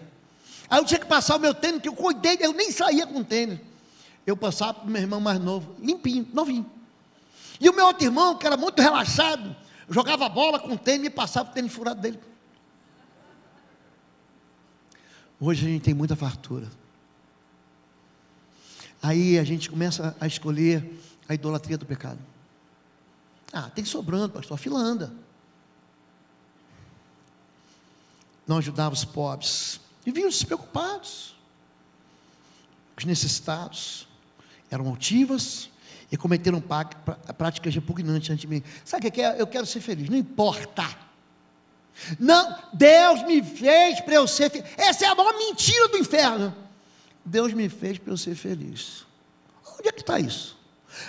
aí eu tinha que passar o meu tênis, que eu cuidei, eu nem saía com tênis, eu passava para o meu irmão mais novo, limpinho, novinho, e o meu outro irmão, que era muito relaxado, jogava bola com o tênis e passava o tênis furado dele. Hoje a gente tem muita fartura. Aí a gente começa a escolher a idolatria do pecado. Tem sobrando, pastor, a fila anda. Não ajudava os pobres. Viviam despreocupados. Os necessitados eram altivas e cometeram práticas repugnantes ante mim. Sabe o que é? Eu quero ser feliz, não importa. Não, Deus me fez para eu ser feliz. Essa é a maior mentira do inferno. Deus me fez para eu ser feliz. Onde é que está isso?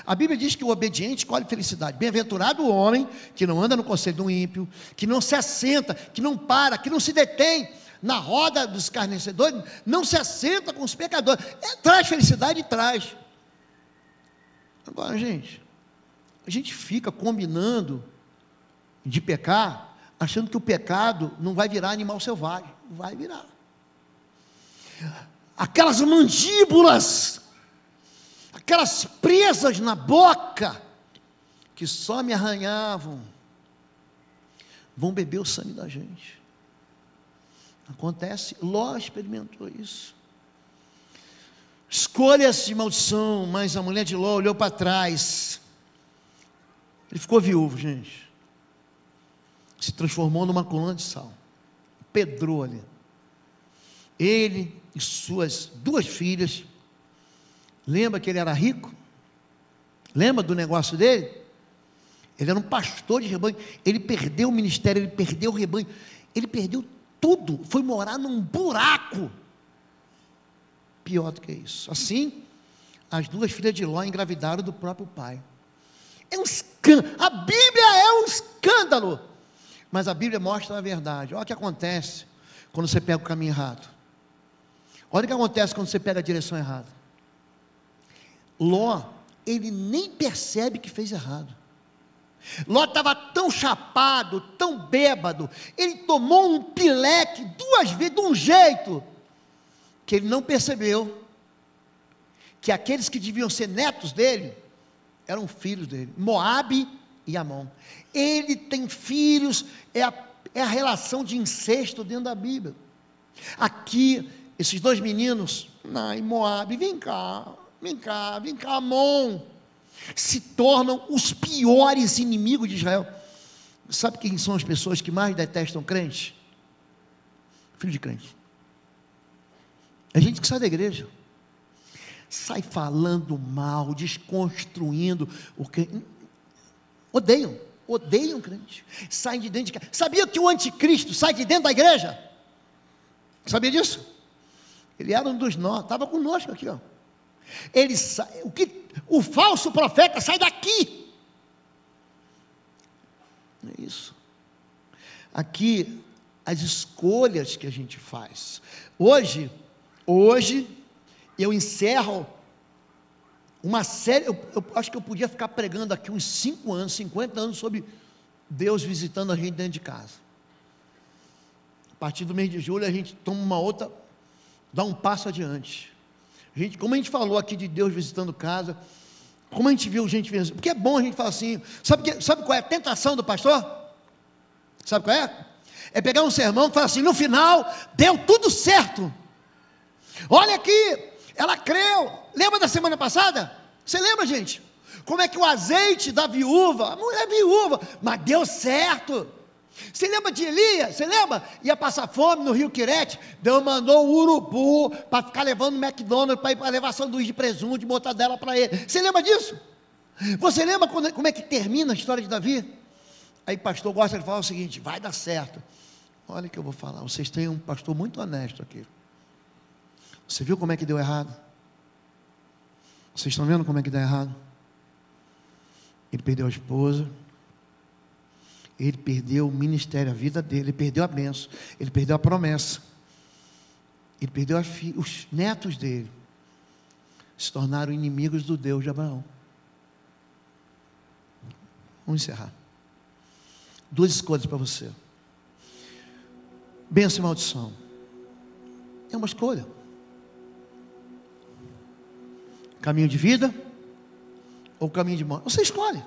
A Bíblia diz que o obediente escolhe felicidade. Bem-aventurado o homem que não anda no conselho do ímpio, que não se assenta, que não para, que não se detém na roda dos escarnecedores, não se assenta com os pecadores. Traz felicidade, traz. Agora, gente, a gente fica combinando de pecar, achando que o pecado não vai virar animal selvagem. Vai virar. Aquelas mandíbulas, aquelas presas na boca, que só me arranhavam, vão beber o sangue da gente. Acontece, Ló experimentou isso. Escolhas de maldição, mas a mulher de Ló olhou para trás. Ele ficou viúvo, gente. Se transformou numa coluna de sal. Pedrou ali. Ele e suas 2 filhas. Lembra que ele era rico? Lembra do negócio dele? Ele era um pastor de rebanho. Ele perdeu o ministério, ele perdeu o rebanho, ele perdeu tudo. Foi morar num buraco. Pior do que isso. Assim, as 2 filhas de Ló engravidaram do próprio pai. É um escândalo. A Bíblia é um escândalo. Mas a Bíblia mostra a verdade. Olha o que acontece quando você pega o caminho errado. Olha o que acontece quando você pega a direção errada. Ló, ele nem percebe que fez errado. Ló estava tão chapado, tão bêbado, ele tomou um pileque 2 vezes, de um jeito, que ele não percebeu que aqueles que deviam ser netos dele, eram filhos dele, Moabe e Amon. Ele tem filhos, é a relação de incesto dentro da Bíblia. Aqui, esses 2 meninos, Moabe, vem cá, Amon, se tornam os piores inimigos de Israel. Sabe quem são as pessoas que mais detestam crente? Filho de crente. É gente que sai da igreja, sai falando mal, desconstruindo o que odeiam crente, saem de dentro de casa. Sabia que o anticristo sai de dentro da igreja? Sabia disso? Ele era um dos nós, estava conosco aqui, ó. Ele sai, o falso profeta sai daqui. É isso. Aqui, as escolhas que a gente faz. Hoje eu encerro uma série. Eu acho que eu podia ficar pregando aqui uns 5 anos, 50 anos sobre Deus visitando a gente dentro de casa. A partir do mês de julho a gente toma uma outra, dá um passo adiante. Como a gente falou aqui de Deus visitando casa, como a gente viu gente visitando, porque é bom a gente falar assim, sabe qual é a tentação do pastor? Sabe qual é? É pegar um sermão e falar assim, no final, deu tudo certo. Olha aqui, ela creu. Lembra da semana passada? Você lembra, gente? Como é que o azeite da viúva, a mulher viúva, mas deu certo. Você lembra de Elias? Você lembra? Ia passar fome no rio Quirete, Deus mandou o urubu para ficar levando o McDonald's, para ir para levar sanduíche de presunto, de mortadela para ele. Você lembra disso? Você lembra como é que termina a história de Davi? Aí pastor gosta de falar o seguinte, vai dar certo. Olha o que eu vou falar, vocês têm um pastor muito honesto aqui. Você viu como é que deu errado? Vocês estão vendo como é que deu errado? Ele perdeu a esposa, ele perdeu o ministério, a vida dele, ele perdeu a bênção, ele perdeu a promessa, ele perdeu os netos dele, se tornaram inimigos do Deus de Abraão. Vamos encerrar. 2 escolhas para você: bênção e maldição. É uma escolha. Caminho de vida ou caminho de morte? Você escolhe.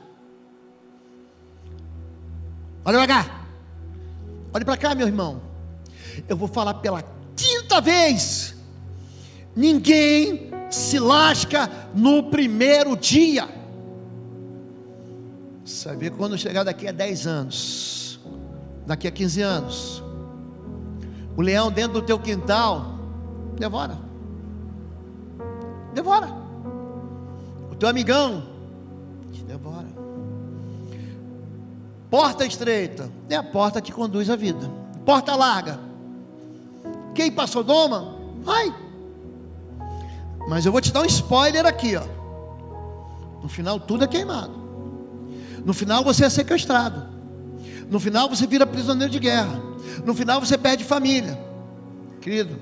Olha para cá. Olha para cá, meu irmão. Eu vou falar pela 5ª vez. Ninguém se lasca no primeiro dia. Sabe, quando chegar daqui a 10 anos, daqui a 15 anos, o leão dentro do teu quintal devora. O teu amigão Devora. Porta estreita é a porta que conduz à vida. Porta larga, quem ir para Sodoma, vai. Mas eu vou te dar um spoiler aqui, ó. No final tudo é queimado. No final você é sequestrado. No final você vira prisioneiro de guerra. No final você perde família. Querido,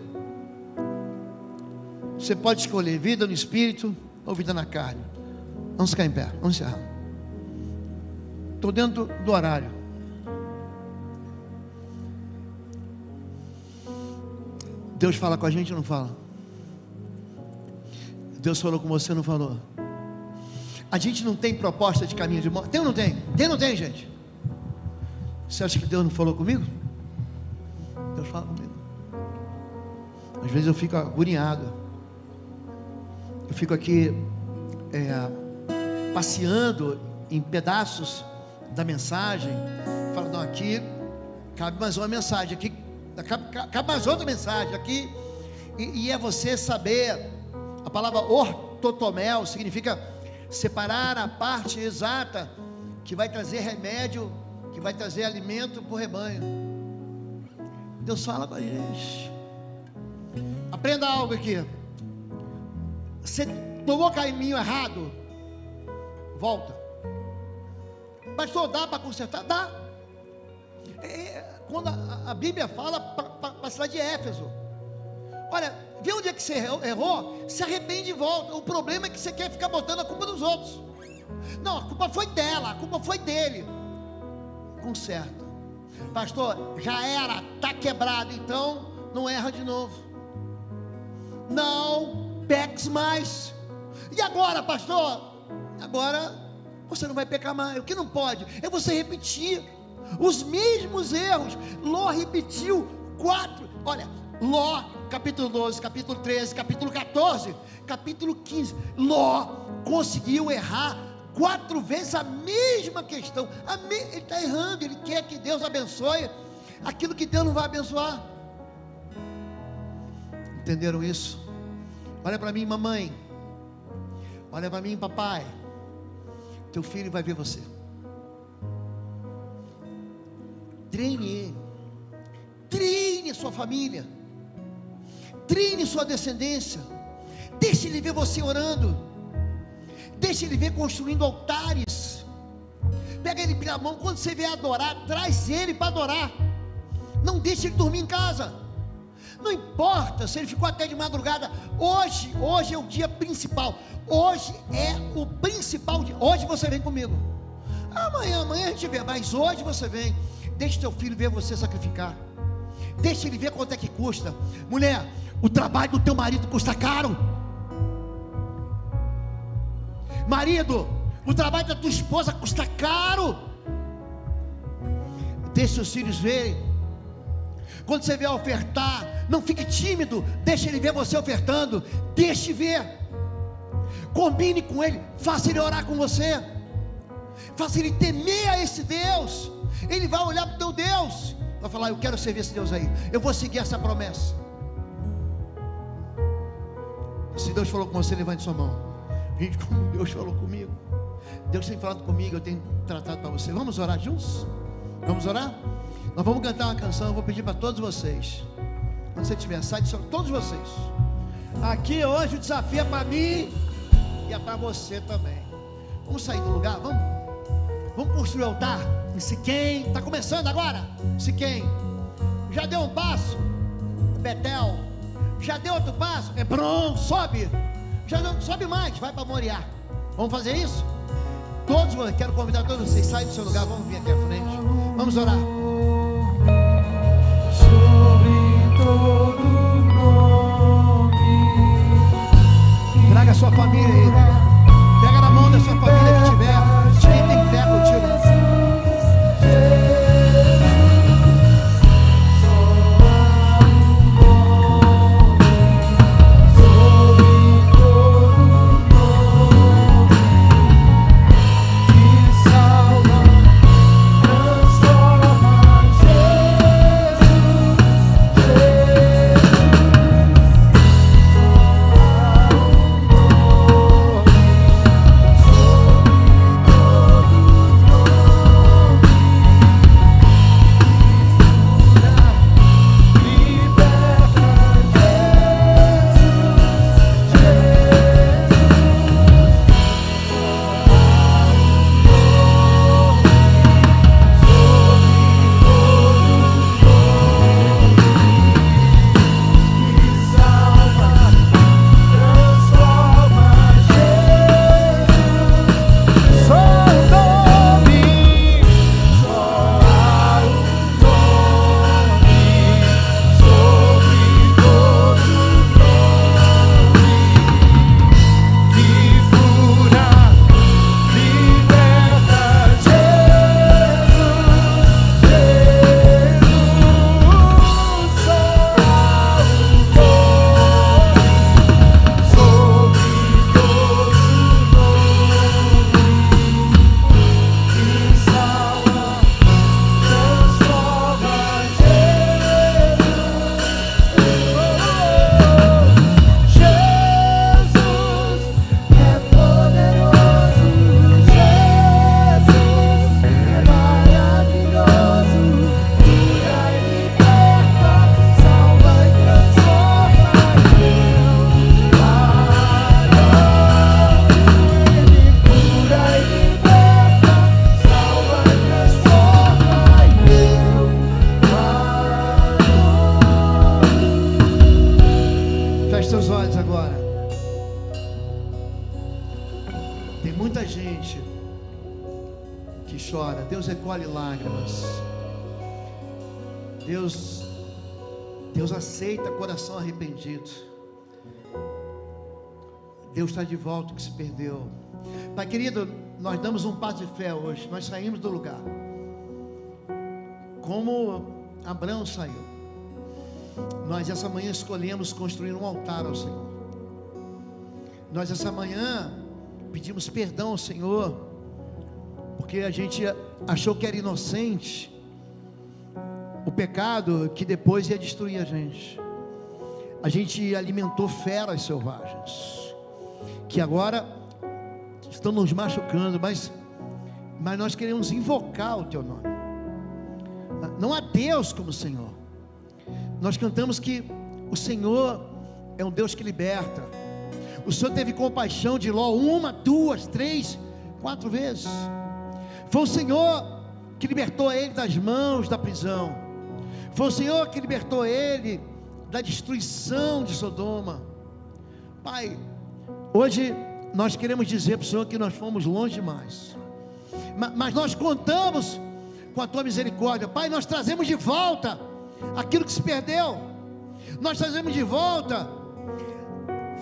você pode escolher vida no espírito ou vida na carne. Vamos ficar em pé, vamos encerrar. Estou dentro do horário. Deus fala com a gente ou não fala? Deus falou com você ou não falou? A gente não tem proposta de caminho de morte? Tem ou não tem? Tem ou não tem, gente? Você acha que Deus não falou comigo? Deus fala comigo. Às vezes eu fico agoniado. Eu fico aqui passeando em pedaços da mensagem, falando, não, aqui cabe mais uma mensagem, aqui cabe mais outra mensagem aqui, e é você saber. A palavra ortotomel significa separar a parte exata que vai trazer remédio, que vai trazer alimento para o rebanho. Deus fala com a gente. Aprenda algo aqui. Você tomou caminho errado, volta. Pastor, dá para consertar? Dá. Quando a Bíblia fala para a cidade de Éfeso, olha, vê onde é que você errou, se arrepende e volta. O problema é que você quer ficar botando a culpa nos outros. Não, a culpa foi dela, a culpa foi dele. Conserta. Pastor, já era, está quebrado, então não erra de novo. Não peques mais. E agora, pastor? Agora você não vai pecar mais. O que não pode é você repetir os mesmos erros. Ló repetiu 4. Olha, Ló, capítulo 12, capítulo 13, capítulo 14, capítulo 15. Ló conseguiu errar 4 vezes a mesma questão. Ele está errando. Ele quer que Deus abençoe aquilo que Deus não vai abençoar. Entenderam isso? Olha para mim, mamãe. Olha para mim, papai. Teu filho vai ver você. Treine ele. Treine a sua família. Treine sua descendência. Deixe ele ver você orando. Deixe ele ver construindo altares. Pega ele pela mão. Quando você vier adorar, traz ele para adorar. Não deixe ele dormir em casa. Não importa se ele ficou até de madrugada. Hoje é o dia principal. Hoje é o principal dia. Hoje você vem comigo. Amanhã a gente vê. Mas hoje você vem. Deixe teu filho ver você sacrificar. Deixe ele ver quanto é que custa. Mulher, o trabalho do teu marido custa caro. Marido, o trabalho da tua esposa custa caro. Deixe os filhos verem. Quando você vier ofertar, não fique tímido. Deixe ele ver você ofertando. Deixe ver. Combine com ele. Faça ele orar com você. Faça ele temer a esse Deus. Ele vai olhar para o teu Deus. Vai falar, eu quero servir esse Deus aí. Eu vou seguir essa promessa. Se Deus falou com você, levante sua mão. Gente, como Deus falou comigo. Deus tem falado comigo, eu tenho tratado para você. Vamos orar juntos? Vamos orar? Nós vamos cantar uma canção. Eu vou pedir para todos vocês. Quando você estiver, sai de todos vocês. Aqui hoje o desafio é para mim e é para você também. Vamos sair do lugar? Vamos construir o altar em Siquém. Está começando agora? Siquém. Já deu um passo? Betel. Já deu outro passo? Hebron. Sobe. Já não sobe mais. Vai para Moriá. Vamos fazer isso? Todos, quero convidar todos vocês. Saem do seu lugar. Vamos vir aqui à frente. Vamos orar. Todo nome. Traga a sua família aí. Pega na mão da sua família que tiver. Quem tem fé contigo. que chora, Deus recolhe lágrimas. Deus aceita coração arrependido. Deus está de volta o que se perdeu. Pai querido, nós damos um passo de fé hoje. Nós saímos do lugar como Abraão saiu. Nós essa manhã escolhemos construir um altar ao Senhor. Nós essa manhã pedimos perdão ao Senhor, porque a gente achou que era inocente o pecado que depois ia destruir a gente. A gente alimentou feras selvagens que agora estão nos machucando, mas nós queremos invocar o Teu nome. Não há Deus como o Senhor. Nós cantamos que o Senhor é um Deus que liberta. O Senhor teve compaixão de Ló 1, 2, 3, 4 vezes. Foi o Senhor que libertou ele das mãos da prisão. Foi o Senhor que libertou ele da destruição de Sodoma. Pai, hoje nós queremos dizer para o Senhor que nós fomos longe demais, mas nós contamos com a Tua misericórdia. Pai, nós trazemos de volta aquilo que se perdeu. Nós trazemos de volta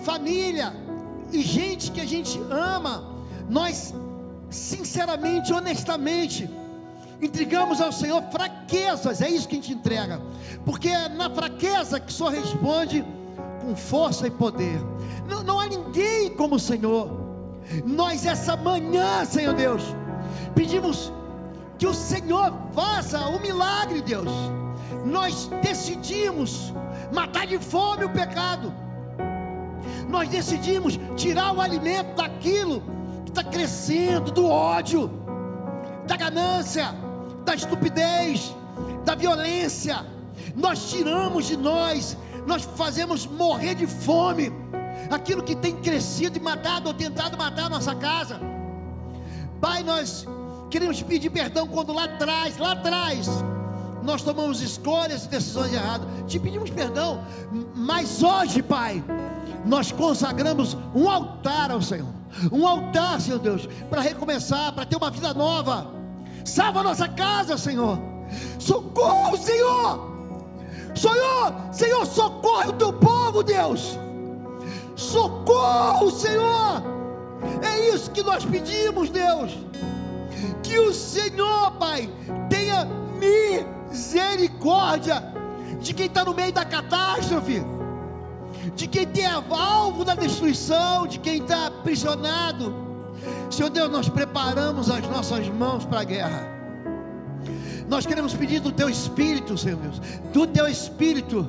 família e gente que a gente ama. Nós sinceramente, honestamente entregamos ao Senhor fraquezas. É isso que a gente entrega, porque é na fraqueza que o Senhor responde com força e poder. Não há ninguém como o Senhor. Nós essa manhã, Senhor Deus, pedimos que o Senhor faça um milagre, Deus. Nós decidimos matar de fome o pecado. Nós decidimos tirar o alimento daquilo que está crescendo, do ódio, da ganância, da estupidez, da violência. Nós tiramos de nós fazemos morrer de fome aquilo que tem crescido e matado ou tentado matar a nossa casa. Pai, nós queremos pedir perdão quando lá atrás nós tomamos escolhas e decisões erradas. Te pedimos perdão, mas hoje, Pai, nós consagramos um altar ao Senhor. Um altar, Senhor Deus, para recomeçar, para ter uma vida nova. Salva a nossa casa, Senhor. Socorro, Senhor. Senhor, socorre o Teu povo, Deus. Socorro, Senhor. É isso que nós pedimos, Deus. Que o Senhor, Pai, tenha misericórdia de quem está no meio da catástrofe, de quem tem alvo da destruição, de quem está aprisionado. Senhor Deus, nós preparamos as nossas mãos para a guerra. Nós queremos pedir do Teu Espírito, Senhor Deus, do Teu Espírito,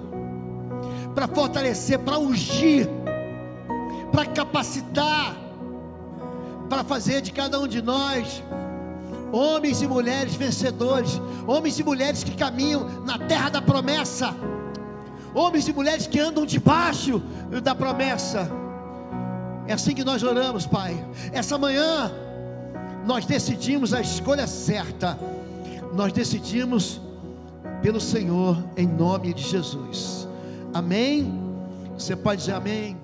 para fortalecer, para ungir, para capacitar, para fazer de cada um de nós homens e mulheres vencedores, homens e mulheres que caminham na terra da promessa, homens e mulheres que andam debaixo da promessa. É assim que nós oramos, Pai. Essa manhã nós decidimos a escolha certa. Nós decidimos pelo Senhor, em nome de Jesus. Amém? Você pode dizer amém?